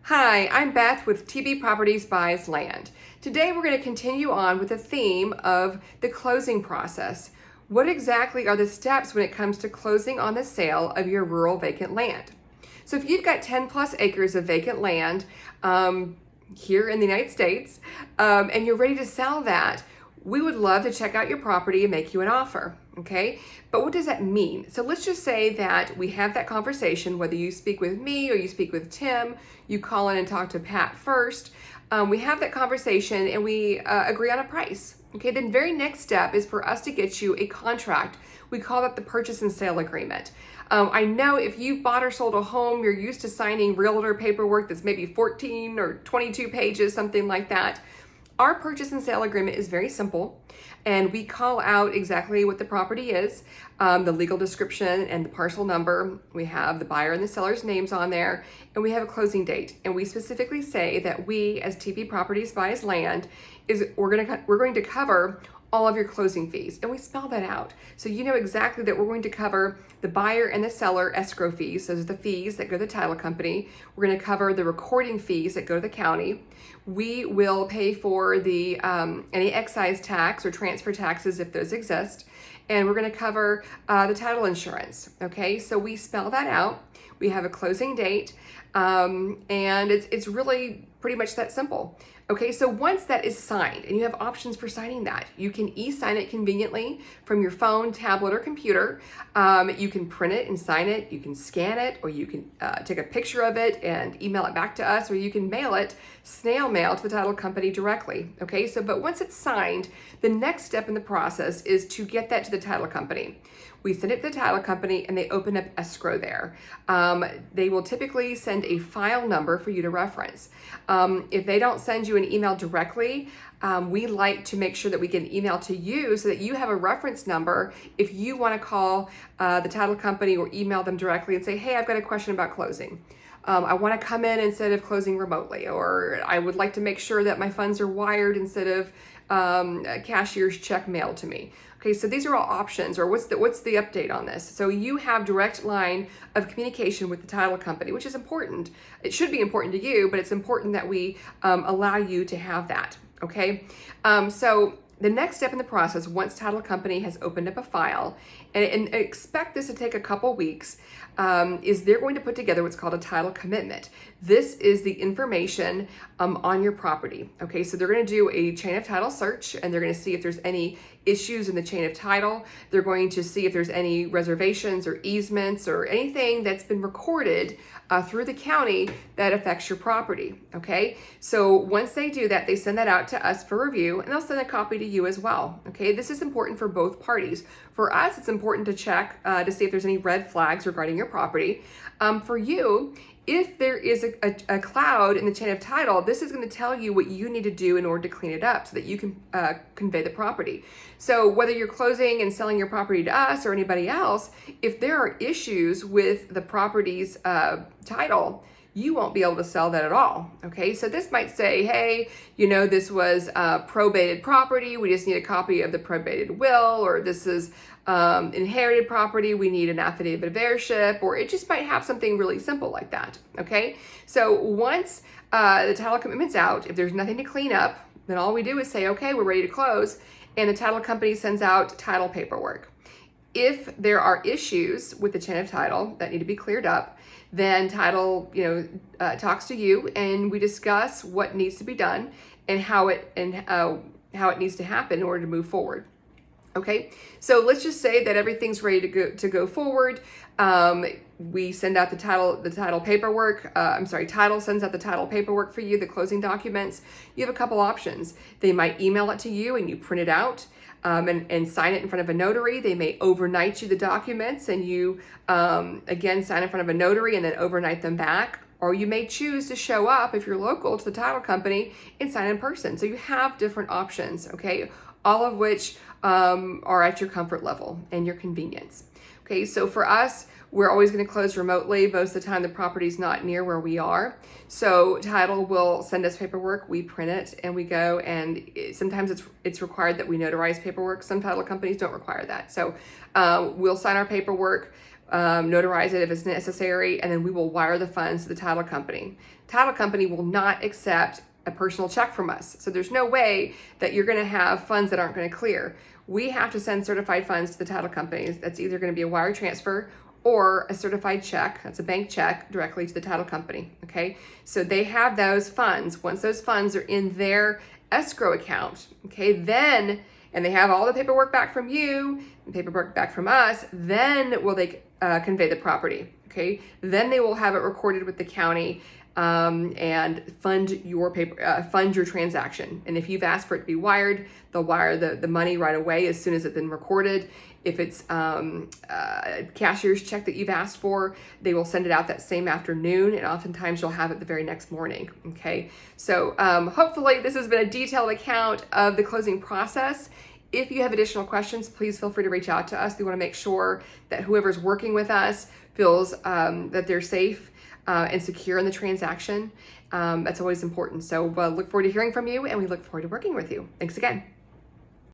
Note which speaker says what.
Speaker 1: Hi, I'm Beth with TB Properties Buys Land. Today we're going to continue on with the theme of the closing process. What exactly are the steps when it comes to closing on the sale of your rural vacant land? So if you've got 10 plus acres of vacant land here in the United States and you're ready to sell that, we would love to check out your property and make you an offer, okay? But what does that mean? So let's just say that we have that conversation, whether you speak with me or you speak with Tim, you call in and talk to Pat first. We have that conversation and we agree on a price. Okay, then very next step is for us to get you a contract. We call that the purchase and sale agreement. I know if you've bought or sold a home, you're used to signing realtor paperwork that's maybe 14 or 22 pages, something like that. Our purchase and sale agreement is very simple, and we call out exactly what the property is, the legal description and the parcel number. We have the buyer and the seller's names on there, and we have a closing date. And we specifically say that we, as TB Properties Buys Land, we're going to cover all of your closing fees, and we spell that out. So you know exactly that we're going to cover the buyer and the seller escrow fees. Those are the fees that go to the title company. We're going to cover the recording fees that go to the county. We will pay for the any excise tax or transfer taxes if those exist, and we're going to cover the title insurance. Okay, so we spell that out. We have a closing date, and it's really pretty much that simple. Okay, so once that is signed, and you have options for signing that, you can e-sign it conveniently from your phone, tablet, or computer. You can print it and sign it, you can scan it, or you can take a picture of it and email it back to us, or you can mail it, snail mail to the title company directly. Okay, so but once it's signed, the next step in the process is to get that to the title company. We send it to the title company and they open up escrow there. They will typically send a file number for you to reference. If they don't send you an email directly, we like to make sure that we get an email to you so that you have a reference number if you want to call the title company or email them directly and say, hey, I've got a question about closing. I want to come in instead of closing remotely, or I would like to make sure that my funds are wired instead of a cashier's check mailed to me. Okay, so these are all options, or what's the update on this? So you have direct line of communication with the title company, which is important. It should be important to you, but it's important that we allow you to have that, okay? So the next step in the process, once title company has opened up a file, and expect this to take a couple weeks, is they're going to put together what's called a title commitment. This is the information on your property. Okay, so they're going to do a chain of title search, and they're going to see if there's any issues in the chain of title. They're going to see if there's any reservations or easements or anything that's been recorded through the county that affects your property. Okay, so once they do that, they send that out to us for review, and they'll send a copy to you as well. Okay, this is important for both parties. For us, it's important to check to see if there's any red flags regarding your property. For you, if there is a cloud in the chain of title, this is going to tell you what you need to do in order to clean it up so that you can convey the property. So whether you're closing and selling your property to us or anybody else, if there are issues with the property's title, you won't be able to sell that at all. Okay, so this might say, hey, you know, this was probated property. We just need a copy of the probated will, or this is inherited property. We need an affidavit of heirship, or it just might have something really simple like that. Okay, so once the title commitment's out, if there's nothing to clean up, then all we do is say, okay, we're ready to close, and the title company sends out title paperwork. If there are issues with the chain of title that need to be cleared up, then title, talks to you, and we discuss what needs to be done and how it needs to happen in order to move forward. Okay, so let's just say that everything's ready to go forward. We send out the title paperwork. Title sends out the title paperwork for you, the closing documents. You have a couple options. They might email it to you and you print it out and sign it in front of a notary. They may overnight you the documents and you, again, sign in front of a notary and then overnight them back. Or you may choose to show up if you're local to the title company and sign in person. So you have different options, okay? All of which are at your comfort level and your convenience. Okay, so for us, we're always going to close remotely. Most of the time, the property's not near where we are. So title will send us paperwork, we print it, and we go, and sometimes it's required that we notarize paperwork. Some title companies don't require that. So we'll sign our paperwork. notarize it if it's necessary, and then we will wire the funds to the title company. Title company will not accept a personal check from us. So there's no way that you're going to have funds that aren't going to clear. We have to send certified funds to the title companies. That's either going to be a wire transfer or a certified check. That's a bank check directly to the title company. Okay. So they have those funds. Once those funds are in their escrow account, okay, then, and they have all the paperwork back from you and paperwork back from us, then will they convey the property. Okay. Then they will have it recorded with the county and fund your transaction. And if you've asked for it to be wired, they'll wire the money right away as soon as it's been recorded. If it's a cashier's check that you've asked for, they will send it out that same afternoon, and oftentimes you'll have it the very next morning. Okay, so hopefully this has been a detailed account of the closing process. If you have additional questions, please feel free to reach out to us. We want to make sure that whoever's working with us feels that they're safe and secure in the transaction. That's always important. So look forward to hearing from you, and we look forward to working with you. Thanks again.